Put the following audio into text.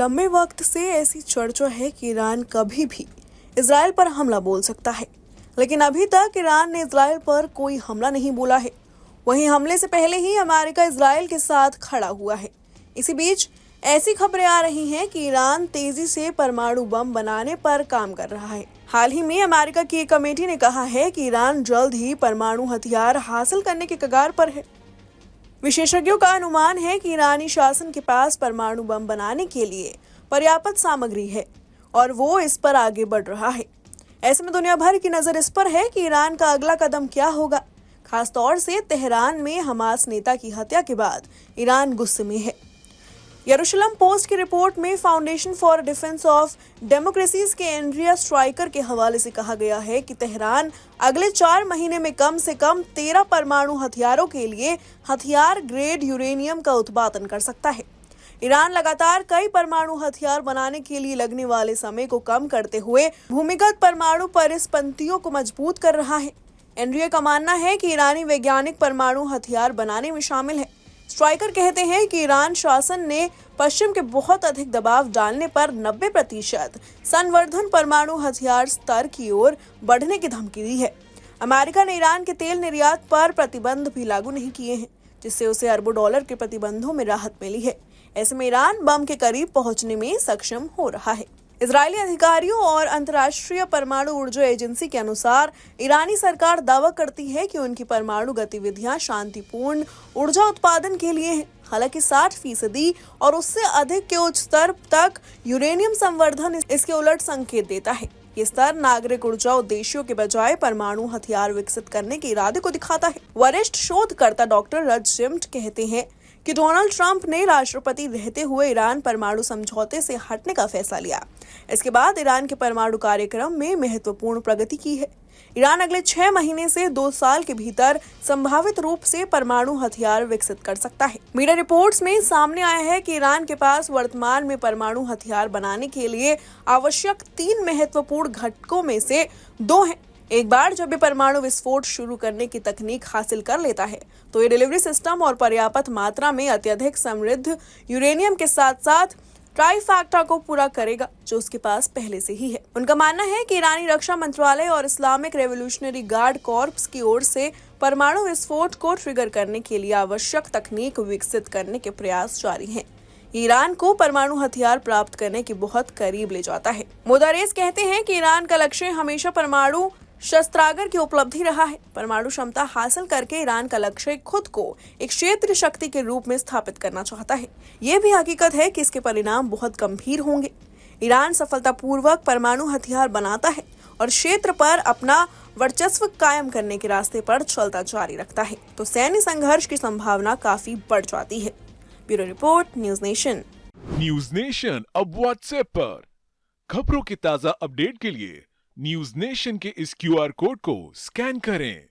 लंबे वक्त से ऐसी चर्चा है कि ईरान कभी भी इजराइल पर हमला बोल सकता है, लेकिन अभी तक ईरान ने इजराइल पर कोई हमला नहीं बोला है। वहीं हमले से पहले ही अमेरिका इजराइल के साथ खड़ा हुआ है। इसी बीच ऐसी खबरें आ रही हैं कि ईरान तेजी से परमाणु बम बनाने पर काम कर रहा है। हाल ही में अमेरिका की एक कमेटी ने कहा है कि ईरान जल्द ही परमाणु हथियार हासिल करने के कगार पर है। विशेषज्ञों का अनुमान है कि ईरानी शासन के पास परमाणु बम बनाने के लिए पर्याप्त सामग्री है और वो इस पर आगे बढ़ रहा है। ऐसे में दुनिया भर की नजर इस पर है कि ईरान का अगला कदम क्या होगा। खासतौर से तेहरान में हमास नेता की हत्या के बाद ईरान गुस्से में है। यरूशलम पोस्ट की रिपोर्ट में foundation for defence of democracies के एंड्रिया स्ट्राइकर के हवाले से कहा गया है कि तेहरान अगले 4 महीने में कम से कम 13 परमाणु हथियारों के लिए हथियार ग्रेड यूरेनियम का उत्पादन कर सकता है। ईरान लगातार कई परमाणु हथियार बनाने के लिए लगने वाले समय को कम करते हुए भूमिगत परमाणु परिसंपत्तियों को मजबूत कर रहा है। एंड्रिया का मानना है कि ईरानी वैज्ञानिक परमाणु हथियार बनाने में शामिल है। स्ट्राइकर कहते हैं कि ईरान शासन ने पश्चिम के बहुत अधिक दबाव डालने पर 90% संवर्धन परमाणु हथियार स्तर की ओर बढ़ने की धमकी दी है। अमेरिका ने ईरान के तेल निर्यात पर प्रतिबंध भी लागू नहीं किए हैं, जिससे उसे अरबों डॉलर के प्रतिबंधों में राहत मिली है। ऐसे में ईरान बम के करीब पहुंचने में सक्षम हो रहा है। इजरायली अधिकारियों और अंतर्राष्ट्रीय परमाणु ऊर्जा एजेंसी के अनुसार ईरानी सरकार दावा करती है कि उनकी परमाणु गतिविधियां शांतिपूर्ण ऊर्जा उत्पादन के लिए हैं। हालांकि 60% और उससे अधिक के उच्च स्तर तक यूरेनियम संवर्धन इसके उलट संकेत देता है। ये स्तर नागरिक ऊर्जा उद्देश्यों के बजाय परमाणु हथियार विकसित करने के इरादे को दिखाता है। वरिष्ठ शोधकर्ता डॉक्टर रज जिम्ट कहते हैं कि डोनाल्ड ट्रंप ने राष्ट्रपति रहते हुए ईरान परमाणु समझौते से हटने का फैसला लिया। इसके बाद ईरान के परमाणु कार्यक्रम में महत्वपूर्ण प्रगति की है। ईरान अगले 6 महीने से 2 साल के भीतर संभावित रूप से परमाणु हथियार विकसित कर सकता है। मीडिया रिपोर्ट्स में सामने आया है कि ईरान के पास वर्तमान में परमाणु हथियार बनाने के लिए आवश्यक 3 महत्वपूर्ण घटकों में से 2 हैं। एक बार जब ये परमाणु विस्फोट शुरू करने की तकनीक हासिल कर लेता है, तो ये डिलीवरी सिस्टम और पर्याप्त मात्रा में अत्यधिक समृद्ध यूरेनियम के साथ साथ ट्राइफैक्टा को पूरा करेगा, जो उसके पास पहले से ही है। उनका मानना है कि ईरानी रक्षा मंत्रालय और इस्लामिक रेवोल्यूशनरी गार्ड कॉर्प्स की ओर से परमाणु विस्फोट को ट्रिगर करने के लिए आवश्यक तकनीक विकसित करने के प्रयास जारी हैं। ईरान को परमाणु हथियार प्राप्त करने के बहुत करीब ले जाता है। मोदारेस कहते हैं कि ईरान का लक्ष्य हमेशा परमाणु शस्त्रागार की उपलब्धि रहा है। परमाणु क्षमता हासिल करके ईरान का लक्ष्य खुद को एक क्षेत्रीय शक्ति के रूप में स्थापित करना चाहता है। ये भी हकीकत है कि इसके परिणाम बहुत गंभीर होंगे। ईरान सफलतापूर्वक परमाणु हथियार बनाता है और क्षेत्र पर अपना वर्चस्व कायम करने के रास्ते पर चलता जारी रखता है, तो सैन्य संघर्ष की संभावना काफी बढ़ जाती है। Bureau report, news nation. News nation अब व्हाट्सएप पर खबरों की ताजा अपडेट के लिए न्यूज नेशन के इस QR कोड को स्कैन करें।